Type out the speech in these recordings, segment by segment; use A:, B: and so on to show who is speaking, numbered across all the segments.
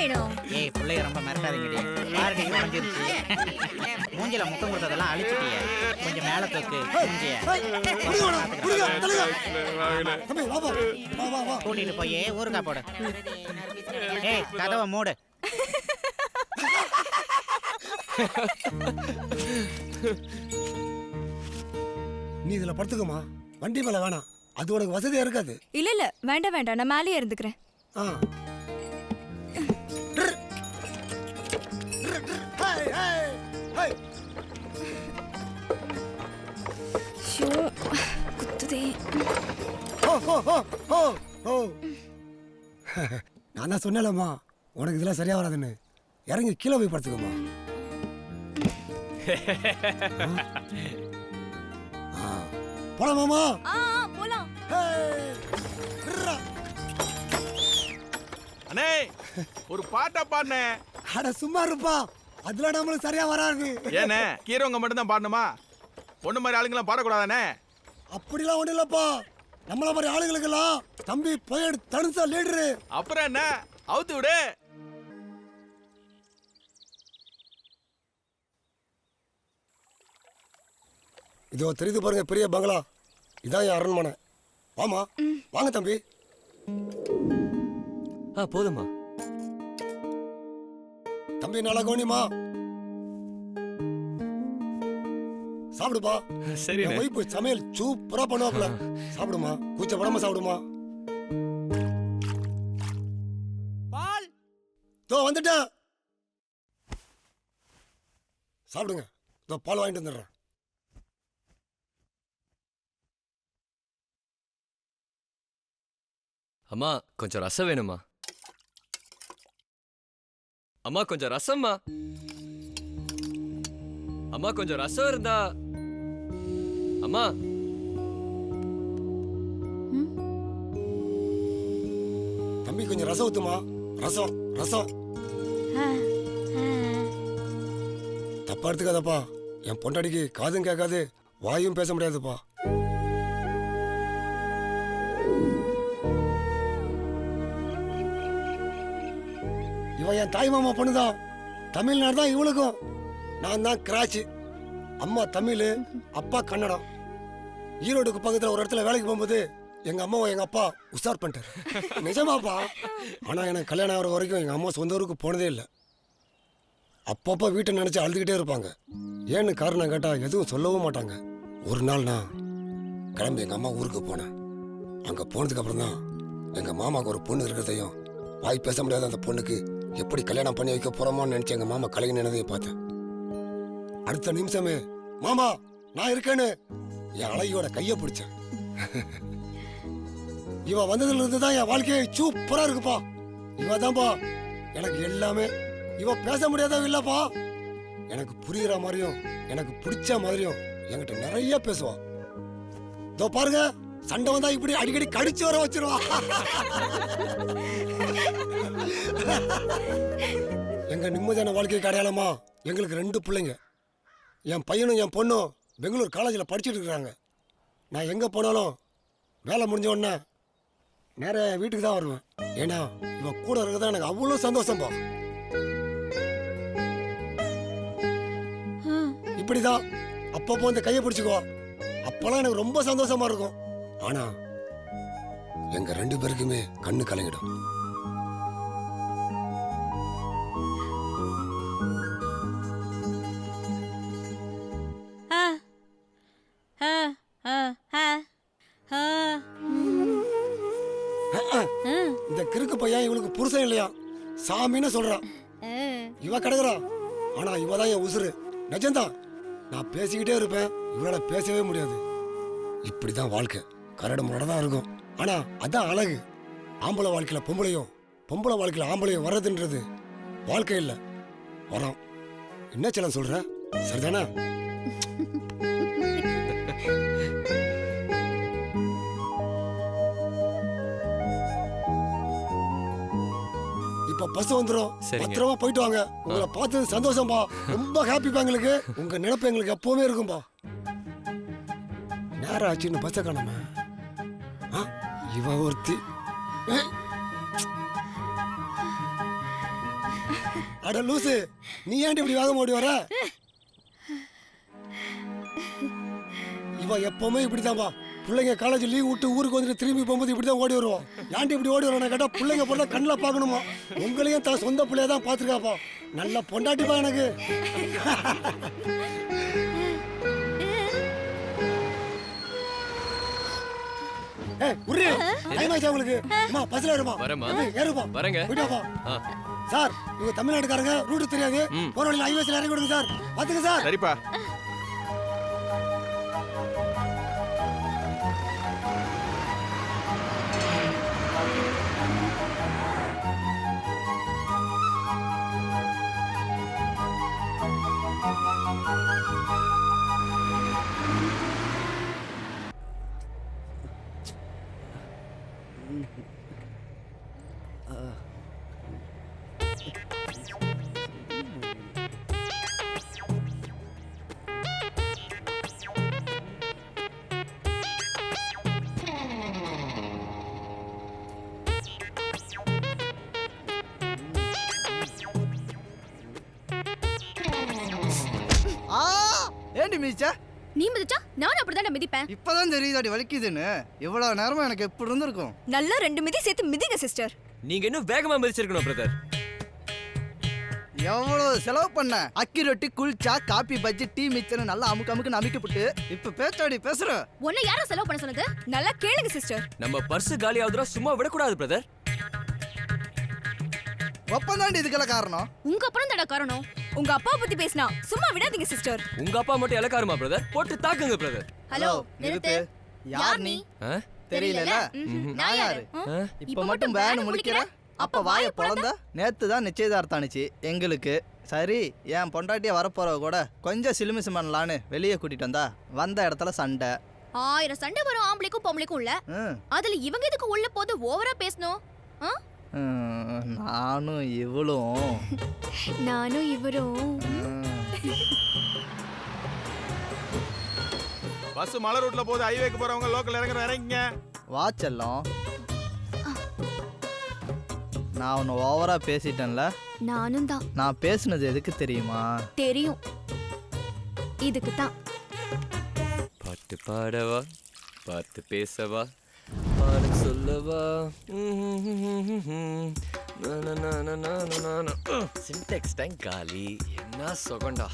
A: வேணும்?
B: ஏய் பிள்ளைய ரொம்ப மிரட்டாதீங்கடி. பாருடி உடைஞ்சிருச்சு. மூஞ்சில முத்தம் கொடுத்ததெல்லாம் அழிச்சிட்டியே. கொஞ்சம் மேல தூக்கு மூஞ்சிய. கூட்டிட்டு போய் ஊருக்கா போடு. ஏய் கதவை மூடு.
C: நீ இதுல படுத்துக்கமா, வண்டி மேல வேணாம், அது உனக்கு வசதியா இருக்காது.
A: இல்ல இல்ல வேண்டாம் வேண்டாம், நான் மேலேயே இருந்துக்கிறேன்.
C: நான் தான் சொன்னேன்லம்மா உனக்கு இதெல்லாம் சரியா வராதுன்னு. இறங்கி கீழே போய் படுத்துக்கமா. போலாமாமா?
A: போலாம்.
D: அண்ணே ஒரு பாட்டா பாடுனே.
C: அட சும்மா இருப்பா, அதெல்லாம் நம்மளுக்கு சரியா வராது.
D: ஏனே கீரவங்க மட்டும் தான் பாடணுமா? ஒண்ணு மாதிரி ஆளுங்களாம் பாடக்கூடாதானே?
C: அப்படிலாம் ஒண்ணு இல்லப்பா, நம்மள மாதிரி ஆளுங்களுக்கெல்லாம் தம்பி போய் தனுசா லீடரு.
D: அப்புறம் என்ன, அவுத்து விடு.
C: இதோ தெரியுது பாருங்க பெரிய பங்களா, இதான் என் அரண்மனை. வாமா வாங்க தம்பி.
E: போதுமா
C: தம்பி, நல்லா கவனிமா. சாப்பிடுப்பா.
E: சரி.
C: ஒய்ஃபு சமையல் சூப்பரா பண்ணுவாப்ல. சாப்பிடுமா, கூச்சப்படாம சாப்பிடுமா.
D: பால்
C: தோ வந்துட்டேன். சாப்பிடுங்க. இதோ பால் வாங்கிட்டு வந்துடுறேன்.
E: அம்மா கொஞ்சம் ரசம் வேணுமா? அம்மா கொஞ்சம் ரசம்மா. அம்மா கொஞ்சம் ரசம் இருந்தா. அம்மா
C: தம்பி கொஞ்சம் ரசம் ஊத்துமா. ரசம் ரசம். தப்பா எடுத்துக்காதப்பா, என் பொண்டாடிக்கு காதும் கேட்காது, வாயும் பேச முடியாதுப்பா. இவன் என் தாய் மாமா பொண்ணுதான். தமிழ்நாடு தான் இவளுக்கும். நான் தான் கிராச்சு. அம்மா தமிழ், அப்பா கன்னடம். ஈரோடுக்கு பக்கத்துல ஒரு இடத்துல வேலைக்கு போகும்போது எங்க அம்மாவை எங்க அப்பா உஷார் பண்ணிட்டாரு. நிஜமாப்பா. ஆனா எனக்கு கல்யாணம் ஆகிற வரைக்கும் எங்க அம்மா சொந்த ஊருக்கு போனதே இல்லை. அப்பப்போ வீட்டை நினைச்சு அழுதுகிட்டே இருப்பாங்க. ஏன்னு காரணம் கேட்டா எதுவும் சொல்லவும் மாட்டாங்க. ஒரு நாள் நான் கிளம்பி எங்க அம்மா ஊருக்கு போனேன். அங்க போனதுக்கு அப்புறம் தான் எங்க மாமாவுக்கு ஒரு பொண்ணு இருக்கிறதையும், வாய் பேச முடியாத அந்த பொண்ணுக்கு எப்படி கல்யாணம் பண்ணி வைக்க போறோமோன்னு நினைச்சு எங்க மாமா கலங்கி நினைதையும் பார்த்தேன். அடுத்த நிமிஷமே மாமா நான் இருக்கேன்னு என் அழகியோட கைய பிடிச்சேன். இவ வந்ததுல இருந்து தான் என் வாழ்க்கையை சூப்பரா இருக்குப்பா. இவ தான்ப்பா எனக்கு எல்லாமே. இவ பேச முடியாதவ இல்லப்பா, எனக்கு புரியுற மாதிரியும் எனக்கு பிடிச்ச மாதிரியும் என்கிட்ட நிறைய பேசுவா. இதோ பாருங்க, சண்டை வந்தா இப்படி அடிக்கடி கடிச்சு வர வச்சிருவா. எங்க நிம்மதியான வாழ்க்கைக்கு அடையாளமா எங்களுக்கு 2 பிள்ளைங்க. என் பையனும் என் பொண்ணும் பெங்களூர் காலேஜில் படிச்சுட்டு இருக்கிறாங்க. நான் எங்கே போனாலும் வேலை முடிஞ்ச உடனே நேர வீட்டுக்கு தான் வருவேன். ஏன்னா இவன் கூட இருக்கிறதா எனக்கு அவ்வளோ சந்தோஷம்பா. இப்படிதான் அப்பப்போ இந்த கையை பிடிச்சிக்குவா. அப்பெல்லாம் எனக்கு ரொம்ப சந்தோஷமா இருக்கும். ஆனா எங்க 2 பேருக்குமே கண்ணு கலங்கிடும். இந்த கிறுக்கு பையன் இவளுக்கு புருஷன் இல்லையா, சாமின்னு சொல்றான். இவ கிடக்குறா. ஆனா இவதான் என் உசுறு. நிஜம்தான். நான் பேசிக்கிட்டே இருப்பேன், இவளால பேசவே முடியாது. இப்படிதான் வாழ்க்கை. கரடு முரடதான் இருக்கும். ஆனா அதான் அழகு. ஆம்பளை வாழ்க்கையில பொம்பளையும், பொம்பளை வாழ்க்கையில ஆம்பளையும் வர்றதுன்றது வாழ்க்கை இல்ல, வரோம். என்ன செல்லம் சொல்ற? சரிதானா? இப்ப பஸ் வந்துரும். பத்திரமா போயிட்டு வாங்க. உங்களை பார்த்தது சந்தோஷம்பா. ரொம்ப ஹாப்பிப்பா எங்களுக்கு. உங்க நினைப்பு எங்களுக்கு எப்பவுமே இருக்கும்பா. நேரம் ஆச்சுன்னு பஸ்ஸை காணாம இவ ஒருத்தி. அட லூசு, நீ ஏன்டி இப்படி வேகமா ஓடி வர? இவன் எப்பவுமே இப்படிதான்பா. பிள்ளைங்க காலேஜ் லீவ் விட்டு ஊருக்கு வந்துட்டு திரும்பி போகும்போது இப்படிதான் ஓடி வருவான். ஏன்டி இப்படி ஓடி வரான கேட்டா பிள்ளைங்க பொண்ணா கண்ணில் பார்க்கணுமா. உங்களையும் தான் சொந்த பிள்ளைய தான் பார்த்துருக்காப்பா. நல்ல பொண்டாட்டிப்பா எனக்கு. உருளி டைம் ஆயிடுச்சு உங்களுக்கு. அம்மா பஸ்ல ஏறுமா.
E: வரேம்மா.
C: ஏறுப்பா.
E: வரேங்க.
C: போயிட்டாப்பா.
E: ஆ.
C: சார் இவங்க தமிழ்நாட்டுக்காரங்க, ரூட் தெரியாது. போற வழியில் ஹைவேஸ்ல இறங்கி விடுங்க சார். பாத்துங்க சார்.
D: சரிப்பா.
F: ஏண்டி மிதிச்சா?
A: நீ மிதிச்சா நான் அப்படிதான் மிதிப்பேன்.
F: இப்பதான் தெரியுதாடி வலிக்குதுன்னு. இவ்வளவு நேரமா எனக்கு எப்படி இருந்திருக்கும்?
A: நல்லா 2 மிதி சேர்த்து மிதிங்க சிஸ்டர்.
E: நீங்க இன்னும் வேகமா மிதிச்சிருக்கணும் பிரதர்.
F: எவ்வளவு செலவு பண்ண? அக்கி ரொட்டி, kulcha, coffee, bajji, tea mixture நல்லா அமுக்கு அமுக்கிட்டு இப்ப பேச்சாடி பேசுற.
A: உன்னை யாரும் செலவு பண்ண சொன்னது? நல்லா கேளுங்க சிஸ்டர்.
E: நம்ம பர்ஸ் காலி ஆகுதுடா, சும்மா விடக்கூடாது பிரதர்.
F: ஒப்பந்தாண்டி இதுக்கெல்லாம் காரணம்.
A: உங்க அப்புறம் தட காரணம். உங்க அப்பா பத்தி பேசினா சும்மா விடாதீங்க சிஸ்டர்.
E: உங்க அப்பா மட்டும் இலக்காருமா பிரதர்? போட்டு தாக்குங்க பிரதர்.
A: ஹலோ
F: நிறுத்து. யார் நீ? தெரியலல? நான் யாரு? இப்ப மட்டும் பேன் முடிக்கிற. அப்ப வாயை பொளந்த. நேத்து தான் நிச்சயதார்த்தம் ஆனிச்சு எங்களுக்கு. சரி, என் பொண்டாட்டிய வரப்போறவ கூட கொஞ்சம் சிலுமிசு பண்ணலான்னு வெளியே கூட்டிட்டு வந்த இடத்துல சண்டை.
A: 1000 சண்டை வரும் ஆம்பளைக்கும் பொம்பளைக்கும் உள்ள. அதுல இவங்க எதுக்கு உள்ள போது ஓவரா பேசணும்?
F: நானும் இவளும்
D: பஸ் மலை ரூட்ல போகுது. ஹைவேக்கு போறவங்க லோக்கல் இறங்குங்க.
F: வாச்செல்லாம் நான் உன்னை ஓவரா பேசிட்டேன்ல.
A: நானும் தான்.
F: நான் பேசுனது எதுக்கு தெரியுமா?
A: தெரியும். இதுக்கு தான்.
E: பாட்டு பாடவா, பாட்டு பேசவா, பாட சொல்லவா. சின்டெக்ஸ் டைம் காலி. என்ன சொகண்டா.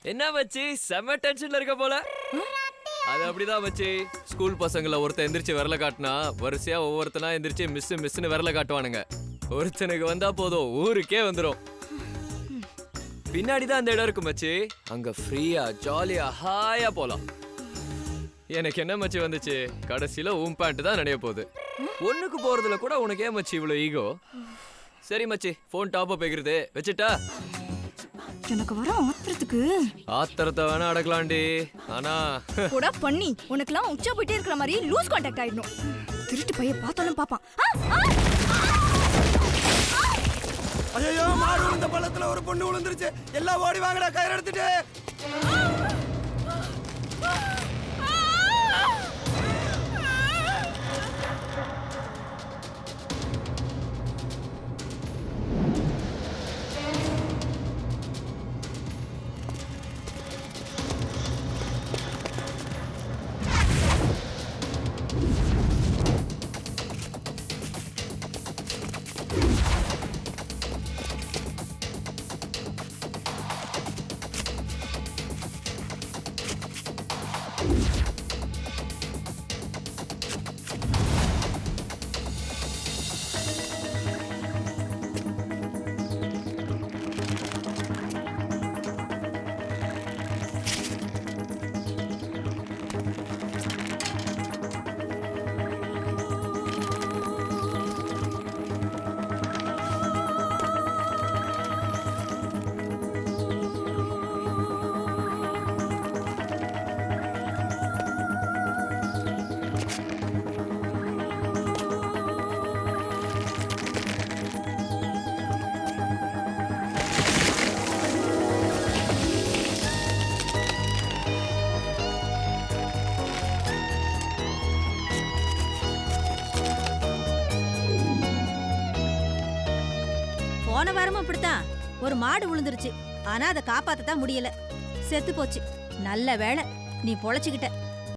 E: என்ன வச்சு செம டென்ஷன்ல இருக்க போல. அது அப்படிதான் வச்சு. ஸ்கூல் பசங்களை ஒருத்தன் எந்திரிச்சு விரல காட்டினா வரிசையா ஒவ்வொருத்தனா எந்திரிச்சு மிஸ்ன்னு விரல காட்டுவானுங்க. ஒருத்தனுக்கு வந்தா போதும் ஊருக்கே வந்துடும். பின்னாடிதான் அந்த இடம் இருக்கும் மச்சி. அங்க ஃப்ரீயா ஜாலியா ஹாயா போலாம். எனக்கு என்ன மச்சி வந்துச்சு, கடைசியில உன் பேண்ட் தான் நினைய போகுது. ஒண்ணுக்கு போறதுல கூட உனக்கு ஏன் மச்சி இவ்வளவு ஈகோ? சரி மச்சி, போன் டாப் அப் வைக்கிறது வச்சுட்டா.
A: எனக்கு வர ஆத்திரத்துக்கு
E: ஆத்திரத்தை வேணா அடக்கலாண்டி. ஆனா
A: கூட பண்ணி உனக்குலாம் உச்சா போயிட்டே இருக்கிற மாதிரி லூஸ் கான்டாக்ட் ஆயிடணும். திருட்டு பைய பார்த்தாலும் பாப்பான்.
C: ஐயோ, மாடு விழுந்த பள்ளத்துல ஒரு பொண்ணு விழுந்துருச்சு. எல்லாம் ஓடி வாங்கடா, கயிறு எடுத்துட்டு.
G: போன வாரமும் அப்படித்தான் ஒரு மாடு விழுந்துருச்சு. ஆனா அதை காப்பாத்ததான் முடியல, செத்து போச்சு. நல்ல வேளை நீ பொழைச்சுக்கிட்ட.